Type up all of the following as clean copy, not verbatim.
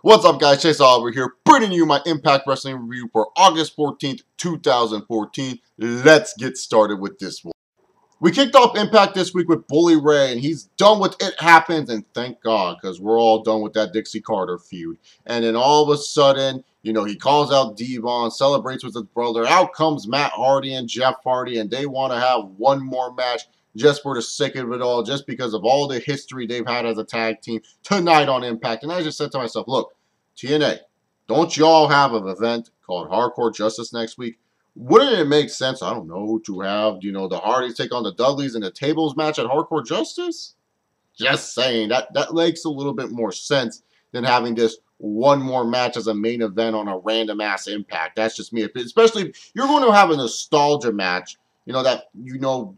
What's up, guys? Chase Oliver here, bringing you my Impact Wrestling review for August 14th, 2014. Let's get started with this one. We kicked off Impact this week with Bully Ray, and he's done with It Happens, and thank God, because we're all done with that Dixie Carter feud. And then all of a sudden, he calls out Devon, celebrates with his brother. Out comes Matt Hardy and Jeff Hardy, and they want to have one more match just for the sake of it all, just because of all the history they've had as a tag team tonight on Impact. And I just said to myself, look, TNA, don't y'all have an event called Hardcore Justice next week? Wouldn't it make sense, I don't know, to have, the Hardys take on the Dudleys in a tables match at Hardcore Justice? Just saying, that makes a little bit more sense than having just one more match as a main event on a random-ass Impact. That's just me. Especially if you're going to have a nostalgia match, that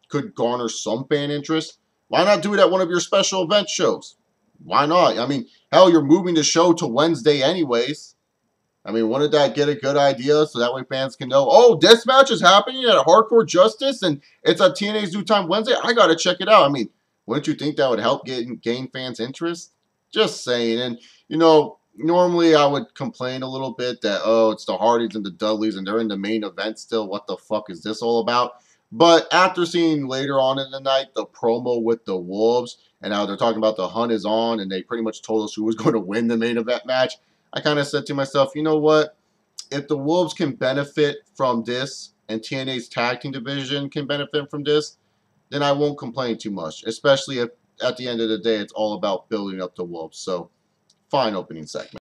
could garner some fan interest. Why not do it at one of your special event shows? Why not? I mean, hell, you're moving the show to Wednesday anyways. I mean, wouldn't that get a good idea so that way fans can know, oh, this match is happening at Hardcore Justice and it's at TNA's New Time Wednesday? I got to check it out. I mean, wouldn't you think that would help gain fans' interest? Just saying. And, normally I would complain a little bit that, oh, it's the Hardys and the Dudleys and they're in the main event still. What the fuck is this all about? But after seeing later on in the night the promo with the Wolves and how they're talking about the hunt is on and they pretty much told us who was going to win the main event match, I kind of said to myself, you know what? If the Wolves can benefit from this and TNA's tag team division can benefit from this, then I won't complain too much, especially if at the end of the day it's all about building up the Wolves. So, fine opening segment.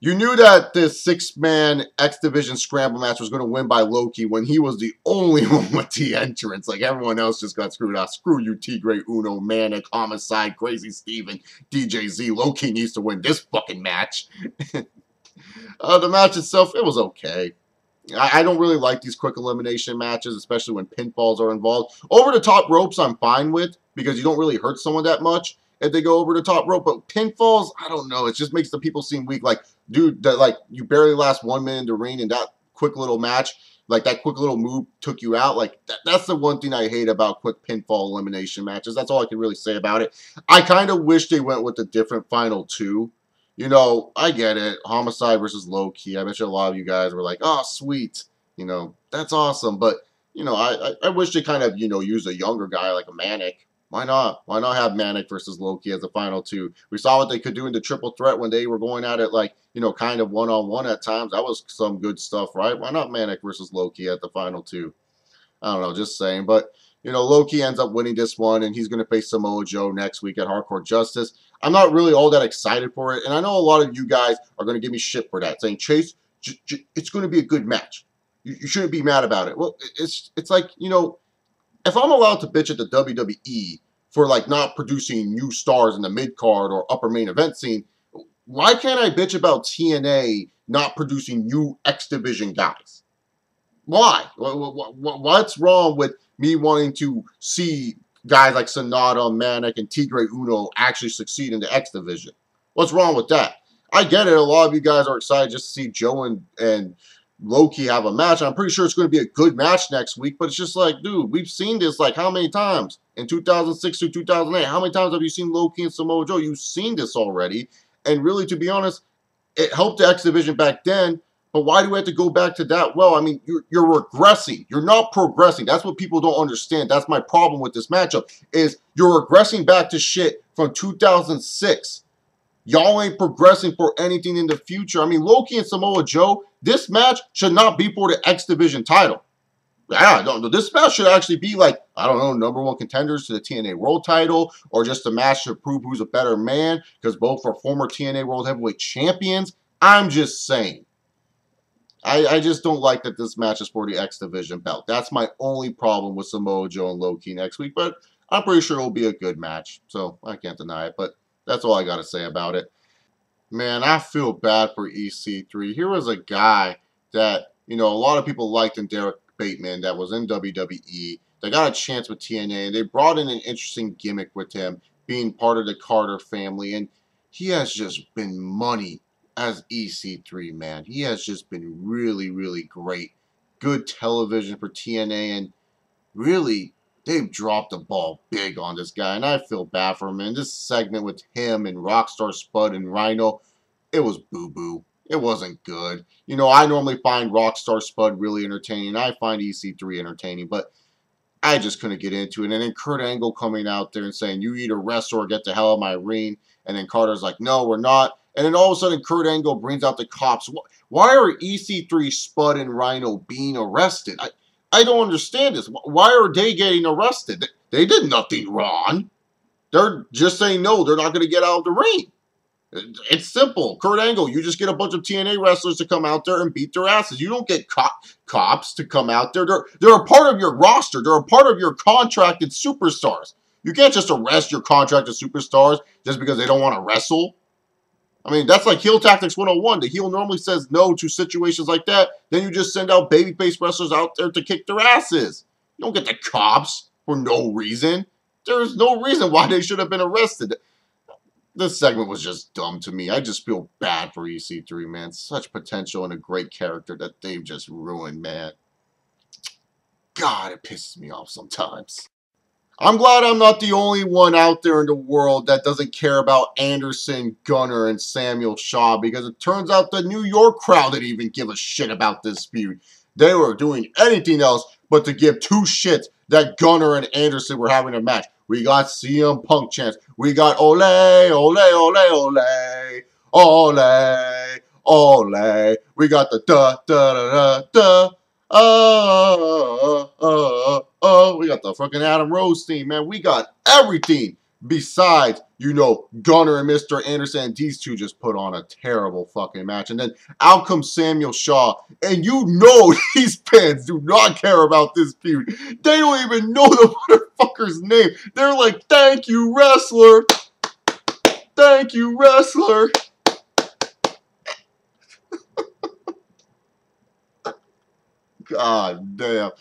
You knew that this six-man X Division scramble match was going to win by Loki when he was the only one with the entrance. Like, everyone else just got screwed out. Screw you, Tigre, Uno, Manic, Homicide, Crazy Steven, DJZ. Loki needs to win this fucking match. The match itself, it was okay. I don't really like these quick elimination matches, especially when pinfalls are involved. Over the top ropes, I'm fine with, because you don't really hurt someone that much if they go over the top rope. But pinfalls, I don't know. It just makes the people seem weak. Like, dude, you barely last 1 minute in the ring, and that quick little match, like that quick little move took you out. Like, that's the one thing I hate about quick pinfall elimination matches. That's all I can really say about it. I kind of wish they went with a different final two. I get it. Homicide versus Low-Key. I bet you a lot of you guys were like, oh, sweet. That's awesome. But, I wish they kind of, use a younger guy like a Manic. Why not? Why not have Manic versus Low-Key as the final two? We saw what they could do in the triple threat when they were going at it like, kind of one-on-one at times. That was some good stuff, right? Why not Manic versus Low-Key at the final two? I don't know, just saying. But, Low-Key ends up winning this one, and he's going to face Samoa Joe next week at Hardcore Justice. I'm not really all that excited for it, and I know a lot of you guys are going to give me shit for that, saying, Chase, it's going to be a good match. You shouldn't be mad about it. Well, it's like, if I'm allowed to bitch at the WWE for, like, not producing new stars in the mid-card or upper main event scene, why can't I bitch about TNA not producing new X Division guys? Why? What's wrong with me wanting to see guys like Sanada, Manic, and Tigre Uno actually succeed in the X Division? What's wrong with that? I get it. A lot of you guys are excited just to see Joe and Low-Key have a match. I'm pretty sure it's going to be a good match next week, but it's just like, dude, we've seen this like how many times? In 2006 to 2008, how many times have you seen Low-Key and Samoa Joe? You've seen this already. And really, to be honest, it helped the X Division back then, but why do we have to go back to that? Well, I mean, you're regressing. You're not progressing. That's what people don't understand. That's my problem with this matchup, is you're regressing back to shit from 2006. Y'all ain't progressing for anything in the future. I mean, Low-Key and Samoa Joe, this match should not be for the X Division title. Yeah, no, this match should actually be like, I don't know, #1 contenders to the TNA World title, or just a match to prove who's a better man, because both are former TNA World Heavyweight Champions. I'm just saying. I just don't like that this match is for the X Division belt. That's my only problem with Samoa Joe and Low-Key next week, but I'm pretty sure it'll be a good match, so I can't deny it, but that's all I got to say about it. Man, I feel bad for EC3. Here was a guy that, a lot of people liked in Derek Bateman that was in WWE. They got a chance with TNA. They brought in an interesting gimmick with him, being part of the Carter family, and he has just been money as EC3, man. He has just been really, really great. Good television for TNA, and really, they've dropped the ball big on this guy, and I feel bad for him. And this segment with him and Rockstar Spud and Rhino, it was boo-boo. It wasn't good. You know, I normally find Rockstar Spud really entertaining. I find EC3 entertaining, but I just couldn't get into it. And then Kurt Angle coming out there and saying, you either wrestle or get the hell out of my ring. And then Carter's like, no, we're not. And then all of a sudden, Kurt Angle brings out the cops. Why are EC3, Spud, and Rhino being arrested? I don't understand this. Why are they getting arrested? They did nothing wrong. They're just saying, no, they're not going to get out of the ring. It's simple. Kurt Angle, you just get a bunch of TNA wrestlers to come out there and beat their asses. You don't get cops to come out there. They're a part of your roster. They're a part of your contracted superstars. You can't just arrest your contracted superstars just because they don't want to wrestle. I mean, that's like heel tactics 101. The heel normally says no to situations like that. Then you just send out babyface wrestlers out there to kick their asses. You don't get the cops for no reason. There's no reason why they should have been arrested. This segment was just dumb to me. I just feel bad for EC3, man. Such potential and a great character that they've just ruined, man. God, it pisses me off sometimes. I'm glad I'm not the only one out there in the world that doesn't care about Anderson, Gunner, and Samuel Shaw, because it turns out the New York crowd didn't even give a shit about this feud. They were doing anything else but to give two shits that Gunner and Anderson were having a match. We got CM Punk chants. We got ole, ole, ole, ole, ole, ole. We got the da, da, da, da, da. We got the fucking Adam Rose theme, man. We got everything besides, you know, Gunner and Mr. Anderson. These two just put on a terrible fucking match. And then out comes Samuel Shaw. And you know these fans do not care about this feud. They don't even know the motherfucker's name. They're like, thank you, wrestler. Thank you, wrestler. God damn.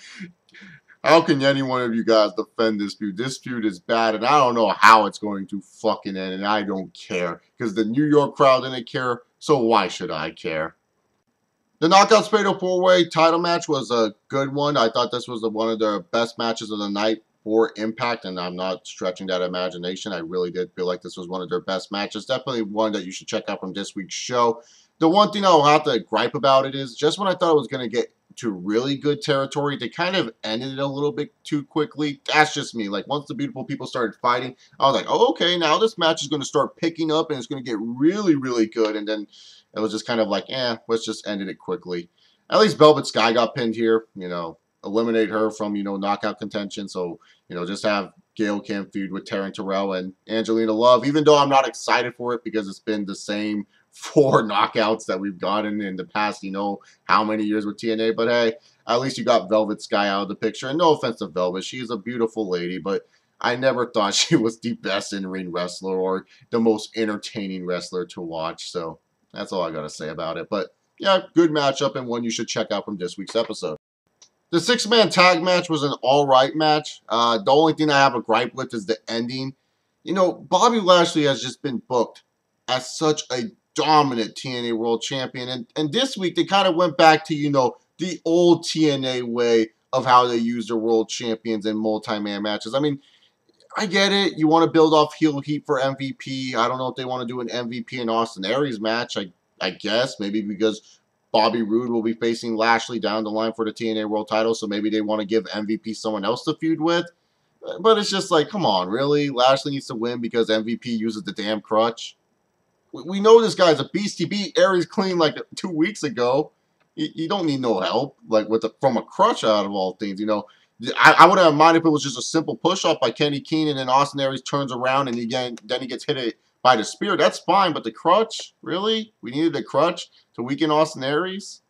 How can any one of you guys defend this feud? This feud is bad, and I don't know how it's going to fucking end, and I don't care. Because the New York crowd didn't care, so why should I care? The Knockouts Fatal 4-Way title match was a good one. I thought this was one of the best matches of the night for Impact, and I'm not stretching that imagination. I really did feel like this was one of their best matches. Definitely one that you should check out from this week's show. The one thing I'll have to gripe about it is just when I thought it was going to get to really good territory, they kind of ended it a little bit too quickly. That's just me. Like, once the beautiful people started fighting, I was like, oh, okay, now this match is going to start picking up and it's going to get really, really good. And then it was just kind of like, let's just end it quickly. At least Velvet Sky got pinned here, you know, eliminate her from, you know, knockout contention. So, you know, just have Gail Kim feud with Taryn Terrell and Angelina Love, even though I'm not excited for it because it's been the same 4 knockouts that we've gotten in the past, you know, how many years with TNA. But hey, at least you got Velvet Sky out of the picture. And no offense to Velvet, she's a beautiful lady, but I never thought she was the best in-ring wrestler or the most entertaining wrestler to watch. So that's all I got to say about it. But yeah, good matchup and one you should check out from this week's episode. The 6-man tag match was an alright match. The only thing I have a gripe with is the ending. You know, Bobby Lashley has just been booked as such a dominant TNA World Champion. And this week, they kind of went back to, you know, the old TNA way of how they use their World Champions in multi-man matches. I mean, I get it. You want to build off heel heat for MVP. I don't know if they want to do an MVP and Austin Aries match. I guess maybe because Bobby Roode will be facing Lashley down the line for the TNA World title, so maybe they want to give MVP someone else to feud with. But it's just like, come on, really? Lashley needs to win because MVP uses the damn crutch? We know this guy's a beast. He beat Aries clean like 2 weeks ago. You don't need no help, like from a crutch out of all things, you know. I wouldn't have minded if it was just a simple push-off by Kenny Keane and then Austin Aries turns around and then he gets hit by the spear. That's fine, but the crutch? Really? We needed a crutch to weaken Austin Aries?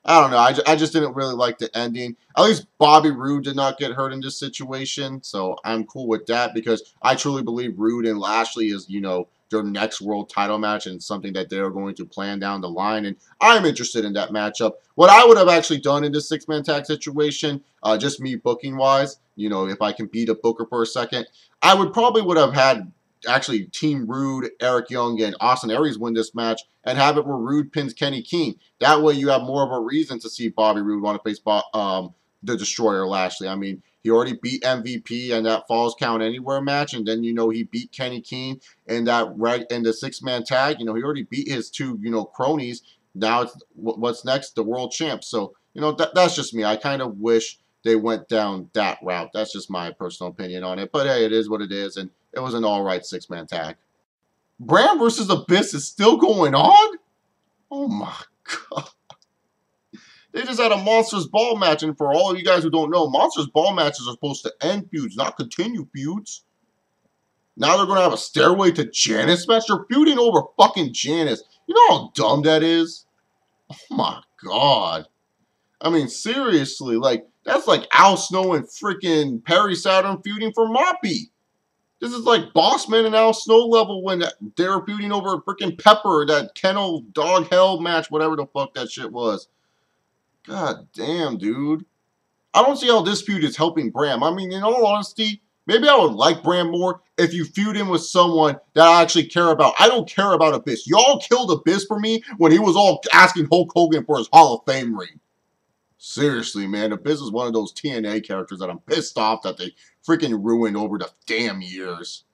I don't know. I just didn't really like the ending. At least Bobby Roode did not get hurt in this situation, so I'm cool with that because I truly believe Roode and Lashley is, you know, their next world title match and something that they're going to plan down the line, and I'm interested in that matchup. What I would have actually done in this 6-man tag situation, just me booking-wise, you know, if I can beat a booker for a second, I would have had actually Team Roode, Eric Young, and Austin Aries win this match and have it where Roode pins Kenny Keane. That way you have more of a reason to see Bobby Roode want to face the Destroyer Lashley. I mean, He already beat MVP in that Falls Count Anywhere match, and then, you know, he beat Kenny King in that in the 6-man tag. You know, he already beat his 2, you know, cronies. Now it's what's next? The world champ. So, you know, that's just me. I kind of wish they went down that route. That's just my personal opinion on it. But hey, it is what it is, and it was an all-right 6-man tag. Bram versus Abyss is still going on? Oh my god. They just had a Monsters Ball match, and for all of you guys who don't know, Monsters Ball matches are supposed to end feuds, not continue feuds. Now they're going to have a Stairway to Janice match? They're feuding over fucking Janice. You know how dumb that is? Oh my god. I mean, seriously, like, that's like Al Snow and freaking Perry Saturn feuding for Moppy. This is like Bossman and Al Snow level when they're feuding over freaking Pepper, that Kennel Dog Hell match, whatever the fuck that shit was. God damn, dude. I don't see how this feud is helping Bram. I mean, in all honesty, maybe I would like Bram more if you feud him with someone that I actually care about. I don't care about Abyss. Y'all killed Abyss for me when he was all asking Hulk Hogan for his Hall of Fame ring. Seriously, man, Abyss is one of those TNA characters that I'm pissed off that they freaking ruined over the damn years.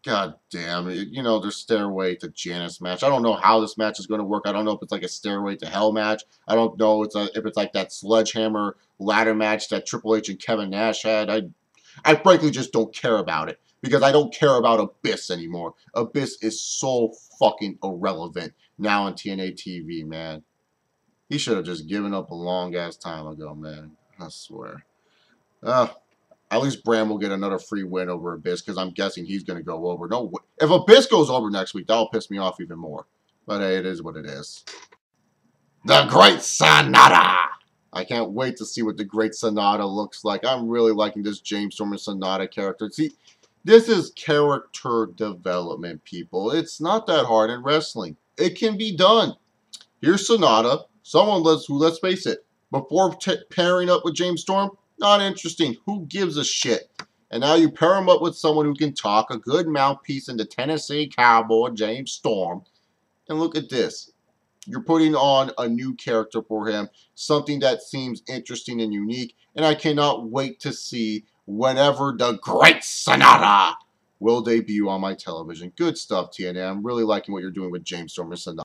God damn it. You know, their Stairway to Janice match. I don't know how this match is going to work. I don't know if it's like a Stairway to Hell match. I don't know if it's like that sledgehammer ladder match that Triple H and Kevin Nash had. I frankly just don't care about it because I don't care about Abyss anymore. Abyss is so fucking irrelevant now on TNA TV, man. He should have just given up a long-ass time ago, man. I swear. At least Bram will get another free win over Abyss because I'm guessing he's going to go over. No, if Abyss goes over next week, that'll piss me off even more. But hey, it is what it is. The Great Sanada! I can't wait to see what the Great Sanada looks like. I'm really liking this James Storm and Sanada character. See, this is character development, people. It's not that hard in wrestling. It can be done. Here's Sanada. Someone who, let's face it, before pairing up with James Storm, not interesting. Who gives a shit? And now you pair him up with someone who can talk, a good mouthpiece in the Tennessee Cowboy, James Storm. And look at this. You're putting on a new character for him, something that seems interesting and unique. And I cannot wait to see whenever the Great Sanada will debut on my television. Good stuff, TNA. I'm really liking what you're doing with James Storm and Sanada.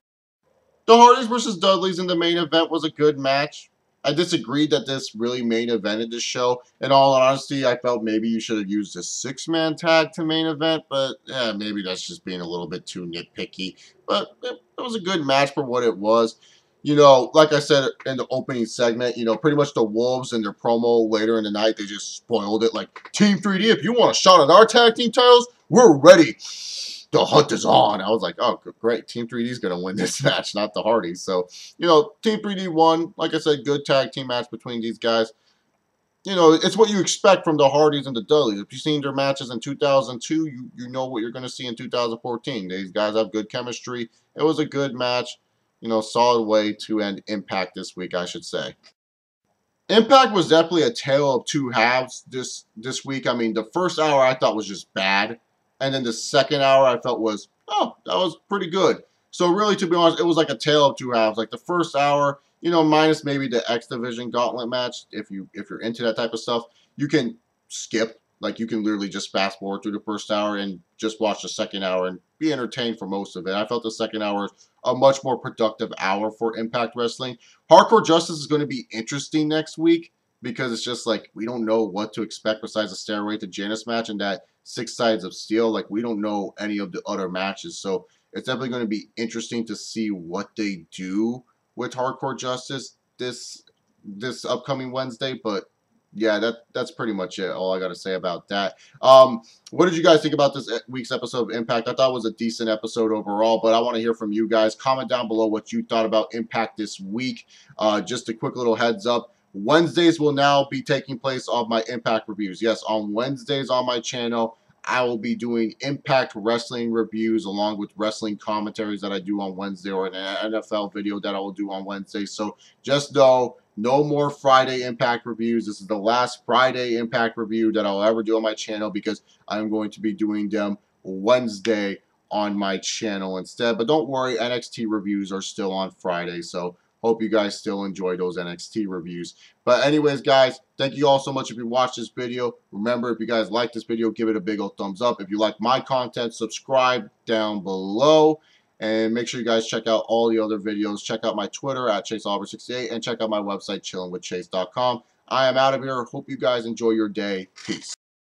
The Hardyz versus Dudleys in the main event was a good match. I disagreed that this really main evented this show. In all honesty, I felt maybe you should have used a 6-man tag to main event, but maybe that's just being a little bit too nitpicky. But it was a good match for what it was. You know, like I said in the opening segment, you know, pretty much the Wolves in their promo later in the night, they just spoiled it. Like, Team 3D, if you want a shot at our tag team titles, we're ready. The hunt is on. I was like, oh, great. Team 3D is going to win this match, not the Hardys. So, you know, Team 3D won. Like I said, good tag team match between these guys. You know, it's what you expect from the Hardys and the Dudleys. If you've seen their matches in 2002, you know what you're going to see in 2014. These guys have good chemistry. It was a good match. You know, solid way to end Impact this week, I should say. Impact was definitely a tale of two halves this week. I mean, the first hour I thought was just bad. And then the second hour I felt was, oh, that was pretty good. So really, to be honest, it was like a tale of two halves. Like the first hour, you know, minus maybe the X Division Gauntlet match, if you're into that type of stuff, you can skip. Like you can literally just fast forward through the first hour and just watch the second hour and be entertained for most of it. I felt the second hour was a much more productive hour for Impact Wrestling. Hardcore Justice is going to be interesting next week because it's just like we don't know what to expect besides the Stairway to Janice match and that 6 Sides of Steel. Like we don't know any of the other matches, so it's definitely going to be interesting to see what they do with Hardcore Justice this upcoming Wednesday. But yeah, that's pretty much it. All I got to say about that. What did you guys think about this week's episode of Impact? I thought it was a decent episode overall, but I want to hear from you guys. Comment down below what you thought about Impact this week. Just a quick little heads up. Wednesdays will now be taking place of my Impact reviews. Yes, on Wednesdays on my channel, I will be doing Impact Wrestling reviews along with wrestling commentaries that I do on Wednesday or an NFL video that I will do on Wednesday. So just know, no more Friday Impact reviews. This is the last Friday Impact review that I'll ever do on my channel because I'm going to be doing them Wednesday on my channel instead. But don't worry, NXT reviews are still on Friday, so Hope you guys still enjoy those NXT reviews. But anyways, guys, thank you all so much if you watched this video. Remember, if you guys like this video, give it a big old thumbs up. If you like my content, subscribe down below. And make sure you guys check out all the other videos. Check out my Twitter at ChaseAuber68 and check out my website, chillinwithchase.com. I am out of here. Hope you guys enjoy your day. Peace.